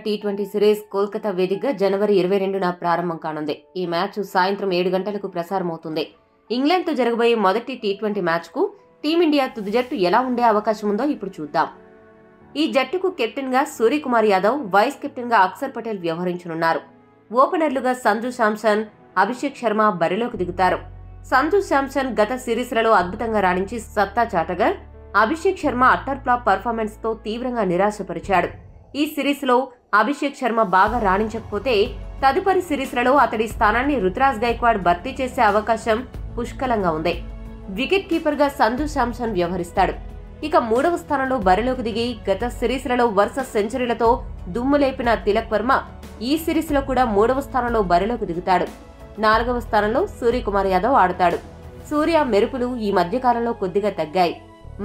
T20 series Kolkata వేదికగా జనవరి 22న ప్రారంభం కానుంది. ఈ మ్యాచ్ సాయంత్రం 7 గంటలకు ప్రసారమవుతుంది. ఇంగ్లాండ్తో జరగబోయే మొదటి టీ20 మ్యాచ్కు టీమిండియా తుది జట్టు ఎలా ఉండే అవకాశం ఉందో ఇప్పుడు చూద్దాం. ఈ జట్టుకు కెప్టెన్గా సూర్యకుమార్ యాదవ్, వైస్ కెప్టెన్గా అక్షర్ పటేల్ వ్యవహరించనున్నారు. ఓపెనర్లుగా సంజు శాంసన్, అభిషేక్ శర్మ బరిలోకి దిగుతారు. సంజు శాంసన్ గత సిరీస్లలో అద్భుతంగా రాణించి సత్తా చాటగా, Abhishek Sharma utter flop performance తో తీవ్రంగా నిరాశపరిచాడు. ఈ సిరీస్లో అభిషేక్ శర్మ బాగా రాణించకపోతే తదుపరి సిరీస్లలో అతడి స్థానాన్ని రుతురాజ్ గైక్వాడ్ భర్తీ చేసే అవకాశం పుష్కలంగా ఉంది. వికెట్ కీపర్గా సంజు శాంసన్ వ్యవహరిస్తాడు. ఇక 3వ స్థానంలో బరిలోకి దిగి గత సిరీస్లలో వరుస సెంచరీలతో దుమ్ము లేపిన తిలక్ వర్మ ఈ సిరీస్లో కూడా 3వ స్థానంలో బరిలోకి దిగుతాడు. 4వ స్థానంలో సూర్యకుమార్ యాదవ్ ఆడతాడు. సూర్య మెరుపులు ఈ మధ్యకాలంలో కొద్దిగా తగ్గాయి.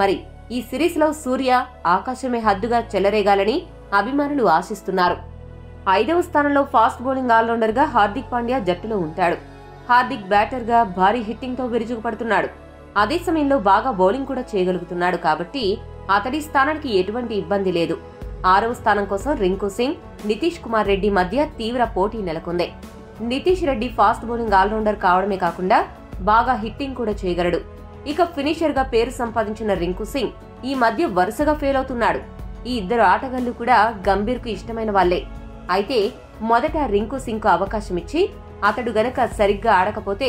మరి ఈ సిరీస్లో సూర్య ఆకాశమే హద్దుగా చెలరేగాలని అభిమానులు ఆశిస్తున్నారు. 5వ స్థానంలో ఫాస్ట్ బౌలింగ్ ఆల్రౌండర్గా హార్దిక్ పాండ్యా జట్టులో ఉంటాడు. హార్దిక్ బ్యాటర్గా భారీ హిట్టింగ్తో విరుచుకుపడుతున్నాడు. అదే సమయంలో బాగా బౌలింగ్ కూడా చేయగలుగుతున్నాడు కాబట్టి అతడి స్థానానికి ఎటువంటి ఇబ్బంది లేదు. 6వ స్థానం కోసం రింకు సింగ్, నితీష్ కుమార్ రెడ్డి మధ్య తీవ్ర పోటీ నెలకొంది. Nitish Reddy fast bowling allrounder కావడమే కాకుండా బాగా హిట్టింగ్ కూడా చేయగలడు. ఇక ఫినిషర్ గా పేరు సంపాదించిన రింకు సింగ్ ఈ మధ్య వరుసగా ఫెయిల్ అవుతున్నాడు. ఈ ఇద్దరు ఆటగాళ్లు కూడా గంభీర్ కు ఇష్టమైన వాళ్లే. అయితే మొదట రింకు సింగ్ కు అవకాశం ఇచ్చి అతడు గనక సరిగ్గా ఆడకపోతే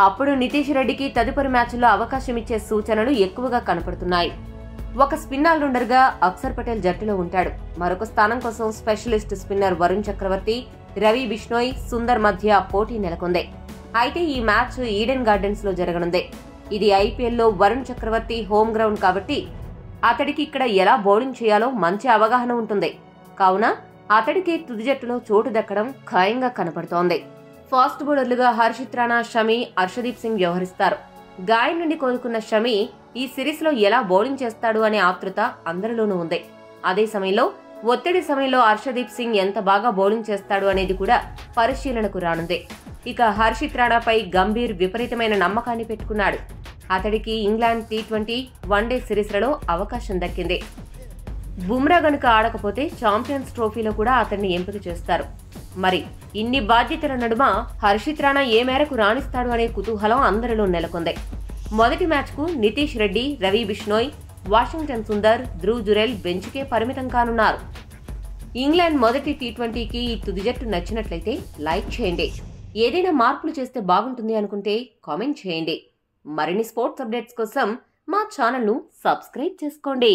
అప్పుడు నితీష్ రెడ్డికి తదుపరి మ్యాచ్లో అవకాశం ఇచ్చే సూచనలు ఎక్కువగా కనపడుతున్నాయి. ఒక స్పిన్ ఆల్రౌండర్ గా అక్షర్ పటేల్ జట్టులో ఉంటాడు. మరొక స్థానం కోసం స్పెషలిస్ట్ స్పిన్నర్ వరుణ్ చక్రవర్తి, రవి బిష్నోయ్, సుందర్ మధ్య పోటీ నెలకొంది. అయితే ఈ మ్యాచ్ ఈడెన్ గార్డెన్స్ లో జరగనుంది. ఇది ఐపీఎల్లో వరుణ్ చక్రవర్తి హోమ్ గ్రౌండ్ కాబట్టి అతడికి ఇక్కడ ఎలా బౌలింగ్ చేయాలో మంచి అవగాహన ఉంటుంది. కావున అతడికి తుది జట్టులో చోటు దక్కడం ఖాయంగా కనపడుతోంది. ఫాస్ట్ బౌలర్లుగా హర్షిత్ రాణా, షమి, అర్షదీప్ సింగ్ వ్యవహరిస్తారు. గాయం నుండి కోలుకున్న షమి ఈ సిరీస్లో ఎలా బౌలింగ్ చేస్తాడు అనే ఆతృత అందరిలోనూ ఉంది. అదే సమయంలో ఒత్తిడి సమయంలో అర్షదీప్ సింగ్ ఎంత బాగా బౌలింగ్ చేస్తాడు అనేది కూడా పరిశీలనకు రానుంది. ఇక హర్షిత్ రాణాపై గంభీర్ విపరీతమైన నమ్మకాన్ని పెట్టుకున్నాడు. అతడికి ఇంగ్లాండ్ టీ20 వన్డే సిరీస్లలో అవకాశం దక్కింది. బుమ్రా గనుక ఆడకపోతే ఛాంపియన్స్ ట్రోఫీలో కూడా అతన్ని ఎంపిక చేస్తారు. మరి ఇన్ని బాధ్యతల నడుమ హర్షిత్ రాణా ఏ మేరకు రాణిస్తాడు అనే కుతూహలం అందరిలో నెలకొంది. మొదటి మ్యాచ్కు నితీష్ రెడ్డి, రవి బిష్నోయ్, వాషింగ్టన్ సుందర్, ధ్రువ్ జురెల్ బెంచ్కే పరిమితం కానున్నారు. ఇంగ్లాండ్ మొదటి టీ20కి ఈ తుది జట్టు నచ్చినట్లయితే లైక్ చేయండి. ఏదైనా మార్పులు చేస్తే బాగుంటుంది అనుకుంటే కామెంట్ చేయండి. మరిన్ని స్పోర్ట్స్ అప్డేట్స్ కోసం మా ఛానల్ను సబ్స్క్రైబ్ చేసుకోండి.